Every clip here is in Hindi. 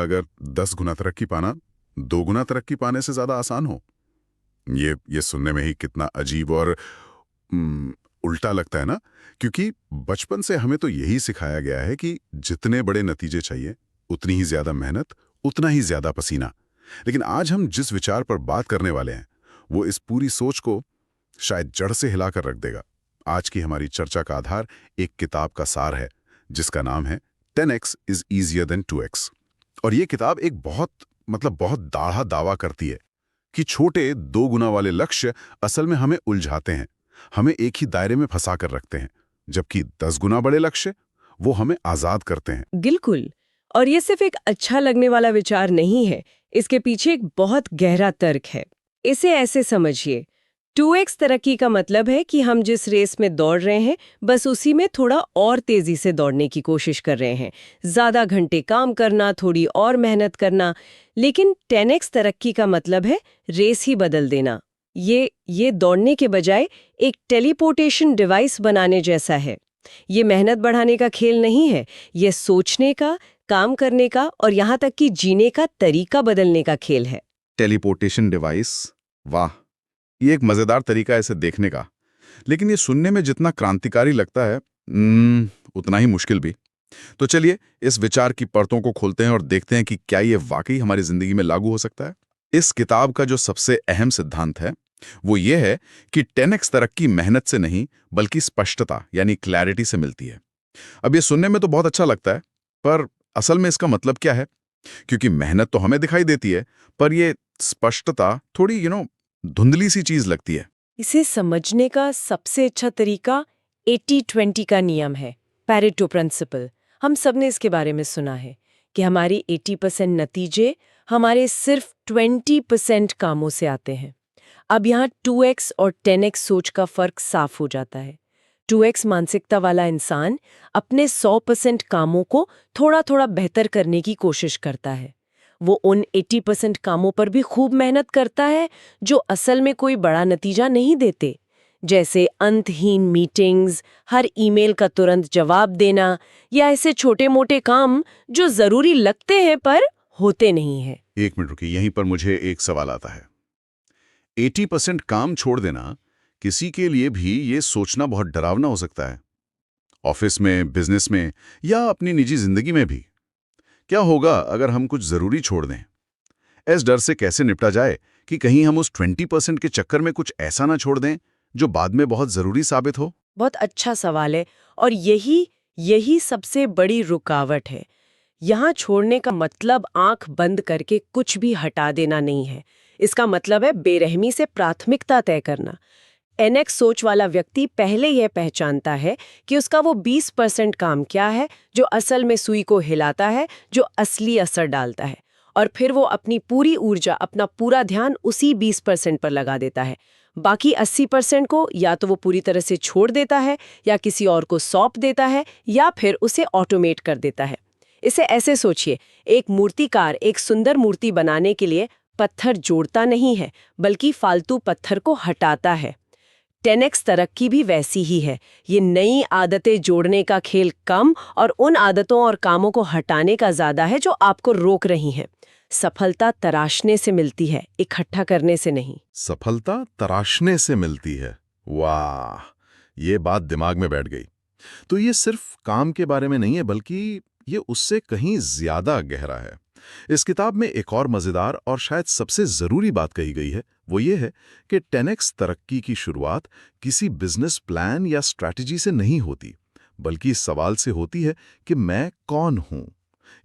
अगर 10 गुना तरक्की पाना 2 गुना तरक्की पाने से ज्यादा आसान हो? ये सुनने में ही कितना अजीब और उल्टा लगता है ना। क्योंकि बचपन से हमें तो यही सिखाया गया है कि जितने बड़े नतीजे चाहिए उतनी ही ज्यादा मेहनत, उतना ही ज्यादा पसीना। लेकिन आज हम जिस विचार पर बात करने वाले हैं वो इस पूरी सोच को शायद जड़ से हिलाकर रख देगा। आज की हमारी चर्चा का आधार एक किताब का सार है जिसका नाम है 10x is easier than 2x। और ये किताब एक बहुत दाढ़ा दावा करती है कि छोटे 2 गुना वाले लक्ष्य असल में हमें उलझाते हैं, हमें एक ही दायरे में फंसा कर रखते हैं, जबकि 10 गुना बड़े लक्ष्य वो हमें आजाद करते हैं। बिल्कुल। और ये सिर्फ एक अच्छा लगने वाला विचार नहीं है, इसके पीछे एक बहुत गहरा तर्क है। इसे ऐसे समझिए, 2x तरक्की का मतलब है कि हम जिस रेस में दौड़ रहे हैं बस उसी में थोड़ा और तेजी से दौड़ने की कोशिश कर रहे हैं, ज्यादा घंटे काम करना, थोड़ी और मेहनत करना। लेकिन 10x तरक्की का मतलब है रेस ही बदल देना। ये दौड़ने के बजाय एक टेलीपोर्टेशन डिवाइस बनाने जैसा है। ये मेहनत बढ़ाने का खेल नहीं है, ये सोचने का, काम करने का और यहाँ तक कि जीने का तरीका बदलने का खेल है। टेलीपोर्टेशन डिवाइस, वाह, ये एक मजेदार तरीका है इसे देखने का। लेकिन ये सुनने में जितना क्रांतिकारी लगता है उतना ही मुश्किल भी। तो चलिए इस विचार की परतों को खोलते हैं और देखते हैं कि क्या ये वाकई हमारी जिंदगी में लागू हो सकता है। इस किताब का जो सबसे अहम सिद्धांत है वो ये है कि 10x तरक्की मेहनत से नहीं बल्कि स्पष्टता यानी क्लैरिटी से मिलती है। अब ये सुनने में तो बहुत अच्छा लगता है, पर असल में इसका मतलब क्या है? क्योंकि मेहनत तो हमें दिखाई देती है, पर ये स्पष्टता थोड़ी धुंधली सी चीज लगती है। इसे समझने का सबसे अच्छा तरीका 80-20 का नियम है, पैरेटो प्रिंसिपल। हम सबने इसके बारे में सुना है कि हमारी 80% नतीजे हमारे सिर्फ 20% कामों से आते हैं। अब यहाँ 2x और 10x सोच का फर्क साफ हो जाता है। 2x मानसिकता वाला इंसान अपने 100% कामों को थोड़ा थोड़ा बेहतर करने की कोशिश करता है। वो उन 80% कामों पर भी खूब मेहनत करता है जो असल में कोई बड़ा नतीजा नहीं देते, जैसे अंतहीन मीटिंग्स, हर ईमेल का तुरंत जवाब देना या ऐसे छोटे मोटे काम जो जरूरी लगते हैं पर होते नहीं हैं। 1 मिनट रुकिए, यहीं पर मुझे एक सवाल आता है। 80% काम छोड़ देना किसी के लिए भी ये सोचना बहुत डरावना हो सकता है। ऑफिस में, बिजनेस में या अपनी निजी जिंदगी में भी। क्या होगा अगर हम कुछ जरूरी छोड़ दें? इस डर से कैसे निपटा जाए कि कहीं हम उस 20% के चक्कर में कुछ ऐसा ना छोड़ दें जो बाद में बहुत जरूरी साबित हो? बहुत अच्छा सवाल है, और यही सबसे बड़ी रुकावट है। यहाँ छोड़ने का मतलब आंख बंद करके कुछ भी हटा देना नहीं है। इसका मतलब है बेरहमी से प्राथमिकता तय करना। NX सोच वाला व्यक्ति पहले यह पहचानता है कि उसका वो 20% काम क्या है जो असल में सुई को हिलाता है, जो असली असर डालता है, और फिर वो अपनी पूरी ऊर्जा, अपना पूरा ध्यान उसी 20% पर लगा देता है। बाकी 80% को या तो वो पूरी तरह से छोड़ देता है, या किसी और को सौंप देता है, या फिर उसे ऑटोमेट कर देता है। इसे ऐसे सोचिए, एक मूर्तिकार एक सुंदर मूर्ति बनाने के लिए पत्थर जोड़ता नहीं है, बल्कि फालतू पत्थर को हटाता है। 10x तरक्की भी वैसी ही है। ये नई आदतें जोड़ने का खेल कम और उन आदतों और कामों को हटाने का ज्यादा है जो आपको रोक रही हैं। सफलता तराशने से मिलती है, इकट्ठा करने से नहीं। सफलता तराशने से मिलती है, वाह, ये बात दिमाग में बैठ गई। तो ये सिर्फ काम के बारे में नहीं है, बल्कि ये उससे कहीं ज्यादा गहरा है। इस किताब में एक और मजेदार और शायद सबसे जरूरी बात कही गई है, वो ये है कि 10x तरक्की की शुरुआत किसी बिजनेस प्लान या स्ट्रैटेजी से नहीं होती, बल्कि इस सवाल से होती है कि मैं कौन हूं।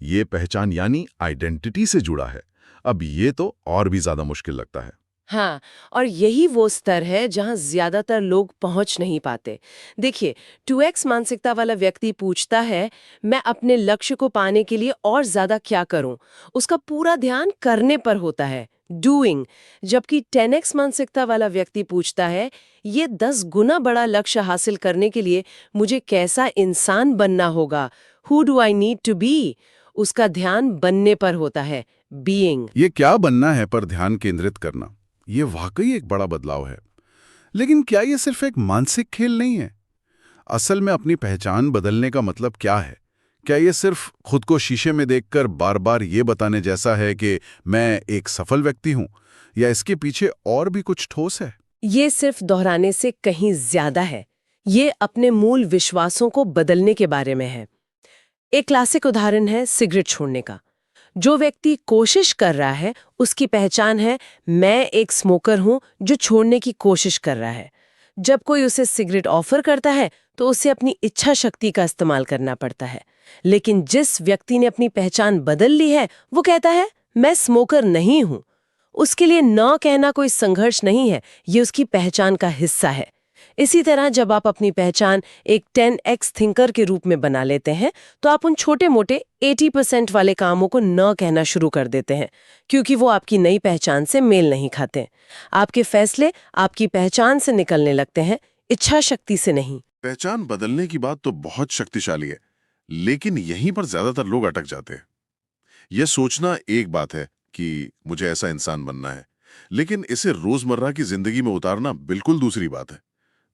ये पहचान यानी आइडेंटिटी से जुड़ा है। अब ये तो और भी ज्यादा मुश्किल लगता है। हाँ, और यही वो स्तर है जहां ज्यादातर लोग पहुंच नहीं पाते। देखिए, 2x मानसिकता वाला व्यक्ति पूछता है, मैं अपने लक्ष्य को पाने के लिए और ज्यादा क्या करूं? उसका पूरा ध्यान करने पर होता है, डूइंग। जबकि 10x मानसिकता वाला व्यक्ति पूछता है, ये 10 गुना बड़ा लक्ष्य हासिल करने के लिए मुझे कैसा इंसान बनना होगा? Who do I need to be? उसका ध्यान बनने पर होता है, बीइंग। ये क्या बनना है पर ध्यान केंद्रित करना, ये वाकई एक बड़ा बदलाव है। लेकिन क्या ये सिर्फ एक मानसिक खेल नहीं है? असल में अपनी पहचान बदलने का मतलब क्या है? क्या ये सिर्फ खुद को शीशे में देखकर बार बार ये बताने जैसा है कि मैं एक सफल व्यक्ति हूं, या इसके पीछे और भी कुछ ठोस है? ये सिर्फ दोहराने से कहीं ज्यादा है। ये अपने मूल विश्वासों को बदलने के बारे में है। एक क्लासिक उदाहरण है सिगरेट छोड़ने का। जो व्यक्ति कोशिश कर रहा है उसकी पहचान है, मैं एक स्मोकर हूं जो छोड़ने की कोशिश कर रहा है। जब कोई उसे सिगरेट ऑफर करता है तो उसे अपनी इच्छा शक्ति का इस्तेमाल करना पड़ता है। लेकिन जिस व्यक्ति ने अपनी पहचान बदल ली है वो कहता है, मैं स्मोकर नहीं हूं। उसके लिए न कहना कोई संघर्ष नहीं है, ये उसकी पहचान का हिस्सा है। इसी तरह जब आप अपनी पहचान एक 10x थिंकर के रूप में बना लेते हैं तो आप उन छोटे मोटे 80% वाले कामों को न कहना शुरू कर देते हैं, क्योंकि वो आपकी नई पहचान से मेल नहीं खाते। आपके फैसले आपकी पहचान से निकलने लगते हैं, इच्छा शक्ति से नहीं। पहचान बदलने की बात तो बहुत शक्तिशाली है, लेकिन यहीं पर ज्यादातर लोग अटक जाते हैं। यह सोचना एक बात है कि मुझे ऐसा इंसान बनना है, लेकिन इसे रोजमर्रा की जिंदगी में उतारना बिल्कुल दूसरी बात है।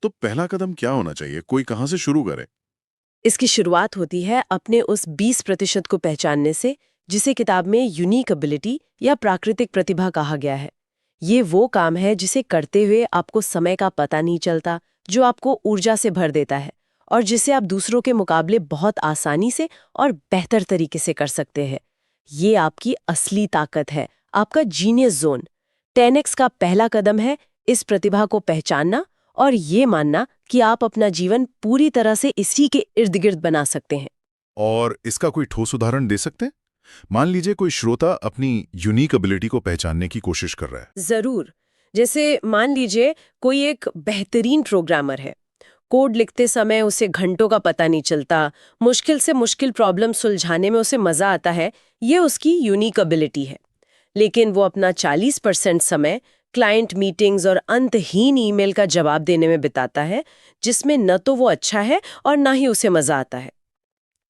तो पहला कदम क्या होना चाहिए? कोई कहां से शुरू करे? इसकी शुरुआत होती है अपने उस 20% को पहचानने से, जिसे किताब में यूनिक एबिलिटी या प्राकृतिक प्रतिभा कहा गया है। ये वो काम है जिसे करते हुए आपको समय का पता नहीं चलता, जो आपको ऊर्जा से भर देता है और जिसे आप दूसरों के मुकाबले बहुत आसानी से और बेहतर तरीके से कर सकते हैं। ये आपकी असली ताकत है, आपका जीनियस जोन। 10x का पहला कदम है इस प्रतिभा को पहचानना और ये मानना कि आप अपना जीवन पूरी तरह से इसी के इर्द गिर्द बना सकते हैं। और इसका कोई ठोस उदाहरण दे सकते हैं? मान लीजिए कोई श्रोता अपनी यूनिक एबिलिटी को पहचानने की कोशिश कर रहा है। जरूर। जैसे मान लीजिए कोई एक बेहतरीन प्रोग्रामर है। कोड लिखते समय उसे घंटों का पता नहीं चलता, मुश्किल से मुश्किल प्रॉब्लम सुलझाने में उसे मजा आता है। ये उसकी यूनिक एबिलिटी है। लेकिन वो अपना 40% समय क्लाइंट मीटिंग्स और अंतहीन ईमेल का जवाब देने में बिताता है, जिसमें न तो वो अच्छा है और ना ही उसे मजा आता है।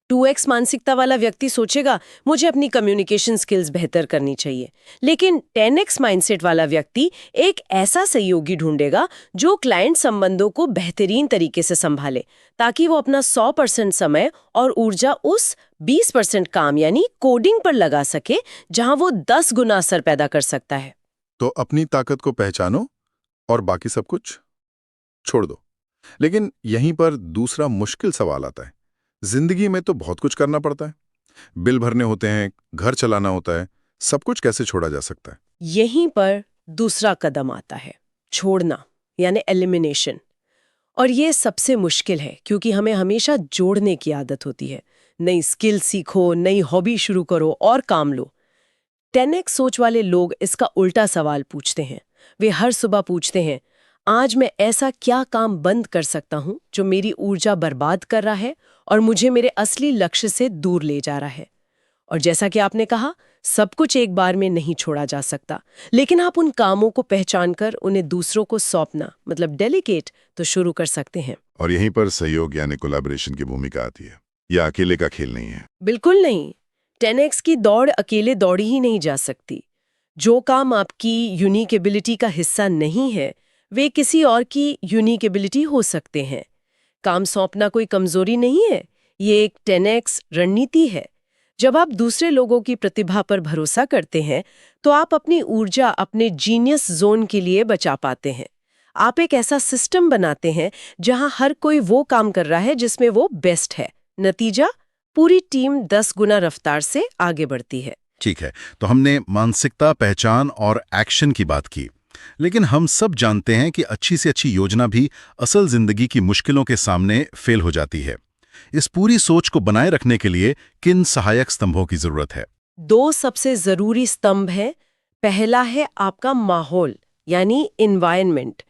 2x मानसिकता वाला व्यक्ति सोचेगा, मुझे अपनी कम्युनिकेशन स्किल्स बेहतर करनी चाहिए। लेकिन 10x माइंडसेट वाला व्यक्ति एक ऐसा सहयोगी ढूंढेगा जो क्लाइंट संबंधों को बेहतरीन तरीके से संभाले, ताकि वो अपना 100% समय और ऊर्जा उस 20% काम यानी कोडिंग पर लगा सके, जहां वो 10 गुना असर पैदा कर सकता है। तो अपनी ताकत को पहचानो और बाकी सब कुछ छोड़ दो। लेकिन यहीं पर दूसरा मुश्किल सवाल आता है। जिंदगी में तो बहुत कुछ करना पड़ता है, बिल भरने होते हैं, घर चलाना होता है, सब कुछ कैसे छोड़ा जा सकता है? यहीं पर दूसरा कदम आता है, छोड़ना यानी एलिमिनेशन। और ये सबसे मुश्किल है, क्योंकि हमें हमेशा जोड़ने की आदत होती है। नई स्किल सीखो, नई हॉबी शुरू करो और काम लो। 10x सोच वाले लोग इसका उल्टा सवाल पूछते हैं। वे हर सुबह पूछते हैं, आज मैं ऐसा क्या काम बंद कर सकता हूं जो मेरी ऊर्जा बर्बाद कर रहा है और मुझे मेरे असली लक्ष्य से दूर ले जा रहा है। और जैसा कि आपने कहा, सब कुछ एक बार में नहीं छोड़ा जा सकता, लेकिन आप उन कामों को पहचानकर उन्हें दूसरों को सौंपना, मतलब डेलीगेट, तो शुरू कर सकते हैं। और यहीं पर सहयोग यानी कोलैबोरेशन की भूमिका आती है। यह अकेले का खेल नहीं है। बिल्कुल नहीं। 10x की दौड़ अकेले दौड़ी ही नहीं जा सकती। जो काम आपकी यूनिक एबिलिटी का हिस्सा नहीं है, वे किसी और की यूनिक एबिलिटी हो सकते हैं। काम सौंपना कोई कमजोरी नहीं है, ये एक 10x रणनीति है। जब आप दूसरे लोगों की प्रतिभा पर भरोसा करते हैं, तो आप अपनी ऊर्जा अपने जीनियस जोन के लिए बचा पाते हैं। आप एक ऐसा सिस्टम बनाते हैं जहां हर कोई वो काम कर रहा है जिसमें वो बेस्ट है। नतीजा, पूरी टीम 10 गुना रफ्तार से आगे बढ़ती है। ठीक है, तो हमने मानसिकता, पहचान और एक्शन की बात की, लेकिन हम सब जानते हैं कि अच्छी से अच्छी योजना भी असल जिंदगी की मुश्किलों के सामने फेल हो जाती है। इस पूरी सोच को बनाए रखने के लिए किन सहायक स्तंभों की जरूरत है? 2 सबसे जरूरी स्तंभ हैं। पहला है आपका माहौल यानी एनवायरनमेंट।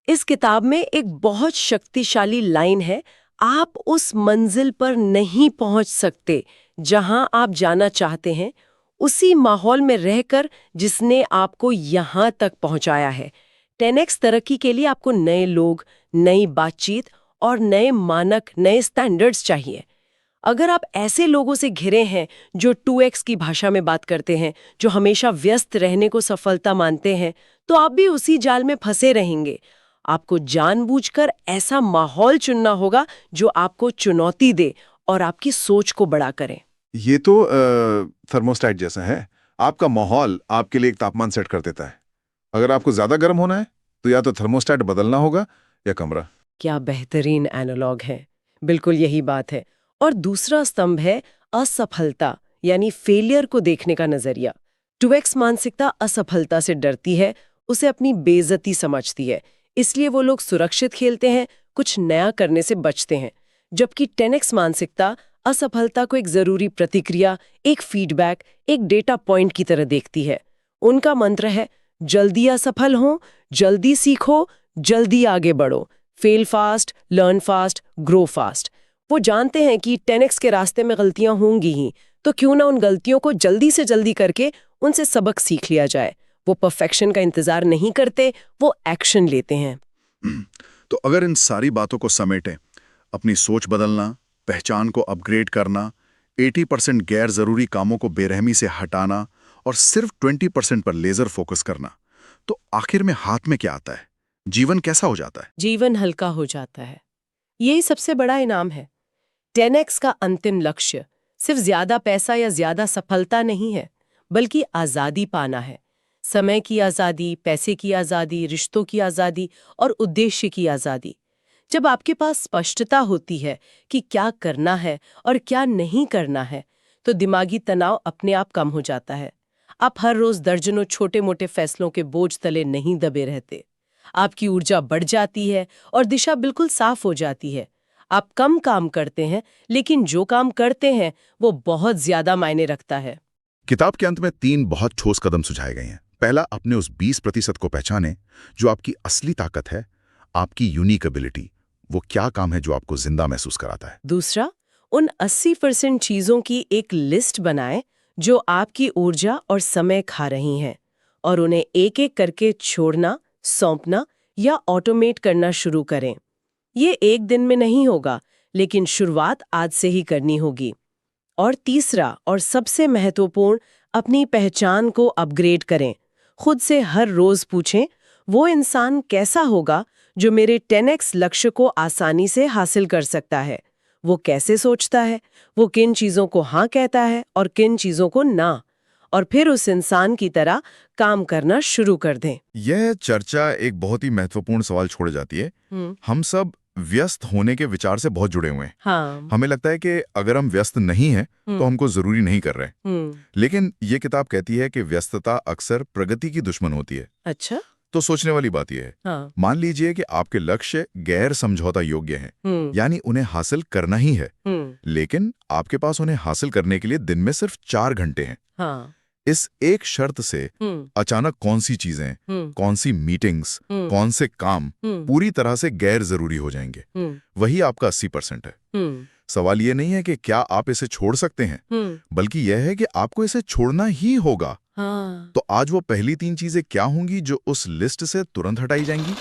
इस किताब में एक बहुत शक्तिशाली लाइन है, आप उस मंजिल पर नहीं पहुंच सकते जहां आप जाना चाहते हैं, उसी माहौल में रहकर जिसने आपको यहां तक पहुंचाया है। 10x तरक्की के लिए आपको नए लोग, नई बातचीत और नए मानक, नए स्टैंडर्ड्स चाहिए। अगर आप ऐसे लोगों से घिरे हैं जो 2x की भाषा में बात करते हैं, जो हमेशा व्यस्त रहने को सफलता मानते हैं, तो आप भी उसी जाल में फंसे रहेंगे। आपको जानबूझकर ऐसा माहौल चुनना होगा जो आपको चुनौती दे और आपकी सोच को बड़ा करें। ये तो थर्मोस्टेट जैसा है। आपका माहौल आपके लिए एक तापमान सेट कर देता है। अगर आपको ज्यादा गर्म होना है तो या तो थर्मोस्टेट बदलना होगा या कमरा। क्या बेहतरीन एनालॉग है। बिल्कुल यही बात है। और दूसरा स्तंभ है असफलता यानी फेलियर को देखने का नजरिया। 2X मानसिकता असफलता से डरती है, उसे अपनी बेइज्जती समझती है, इसलिए वो लोग सुरक्षित खेलते हैं, कुछ नया करने से बचते हैं। जबकि 10X मानसिकता असफलता को एक जरूरी प्रतिक्रिया, एक फीडबैक, एक डेटा पॉइंट की तरह देखती है। उनका मंत्र है जल्दी असफल हो, जल्दी सीखो, जल्दी आगे बढ़ो, fail fast, learn fast, grow fast. वो जानते हैं कि 10X के रास्ते में गलतियां होंगी ही, तो क्यों ना उन गलतियों को जल्दी से जल्दी करके उनसे सबक सीख लिया जाए। वो परफेक्शन का इंतजार नहीं करते, वो एक्शन लेते हैं। तो अगर इन सारी बातों को समेटें, अपनी सोच बदलना, पहचान को अपग्रेड करना, 80% गैर जरूरी कामों को बेरहमी से हटाना और सिर्फ 20% पर लेजर फोकस करना, तो आखिर में हाथ में क्या आता है? जीवन कैसा हो जाता है? जीवन हल्का हो जाता है। यही सबसे बड़ा इनाम है। 10X का अंतिम लक्ष्य सिर्फ ज्यादा पैसा या ज्यादा सफलता नहीं है, बल्कि आजादी पाना है। समय की आजादी, पैसे की आजादी, रिश्तों की आजादी और उद्देश्य की आजादी। जब आपके पास स्पष्टता होती है कि क्या करना है और क्या नहीं करना है, तो दिमागी तनाव अपने आप कम हो जाता है। आप हर रोज दर्जनों छोटे मोटे फैसलों के बोझ तले नहीं दबे रहते। आपकी ऊर्जा बढ़ जाती है और दिशा बिल्कुल साफ हो जाती है। आप कम काम करते हैं, लेकिन जो काम करते हैं वो बहुत ज्यादा मायने रखता है। किताब के अंत में 3 बहुत ठोस कदम सुझाए गए हैं। पहला, अपने उस 20% को पहचानें जो आपकी असली ताकत है, आपकी यूनिक एबिलिटी। वो क्या काम है जो आपको जिंदा महसूस कराता है। दूसरा, उन 80% चीजों की एक लिस्ट बनाएं जो आपकी ऊर्जा और समय खा रही हैं, और उन्हें एक एक करके छोड़ना, सौंपना या ऑटोमेट करना शुरू करें। ये एक दिन में नहीं होगा, लेकिन शुरुआत आज से ही करनी होगी। और तीसरा और सबसे महत्वपूर्ण, अपनी पहचान को अपग्रेड करें। खुद से हर रोज पूछें, वो इंसान कैसा होगा जो मेरे 10X लक्ष्य को आसानी से हासिल कर सकता है? वो कैसे सोचता है? वो किन चीजों को हाँ कहता है और किन चीजों को ना? और फिर उस इंसान की तरह काम करना शुरू कर दें। यह चर्चा एक बहुत ही महत्वपूर्ण सवाल छोड़ जाती है। हम सब व्यस्त होने के विचार से बहुत जुड़े हुए हैं। हाँ। हमें लगता है कि अगर हम व्यस्त नहीं हैं तो हमको जरूरी नहीं कर रहे। लेकिन ये किताब कहती है कि व्यस्तता अक्सर प्रगति की दुश्मन होती है। अच्छा। तो सोचने वाली बात यह है, हाँ। मान लीजिए कि आपके लक्ष्य गैर समझौता योग्य हैं, यानी उन्हें हासिल करना ही है, लेकिन आपके पास उन्हें हासिल करने के लिए दिन में सिर्फ 4 घंटे हैं। हाँ। इस एक शर्त से अचानक कौन सी चीजें, कौन सी मीटिंग्स, कौन से काम पूरी तरह से गैर जरूरी हो जाएंगे। वही आपका 80% है। सवाल ये नहीं है कि क्या आप इसे छोड़ सकते हैं, बल्कि यह है कि आपको इसे छोड़ना ही होगा। हाँ। तो आज वो पहली 3 चीजें क्या होंगी जो उस लिस्ट से तुरंत हटाई जाएंगी?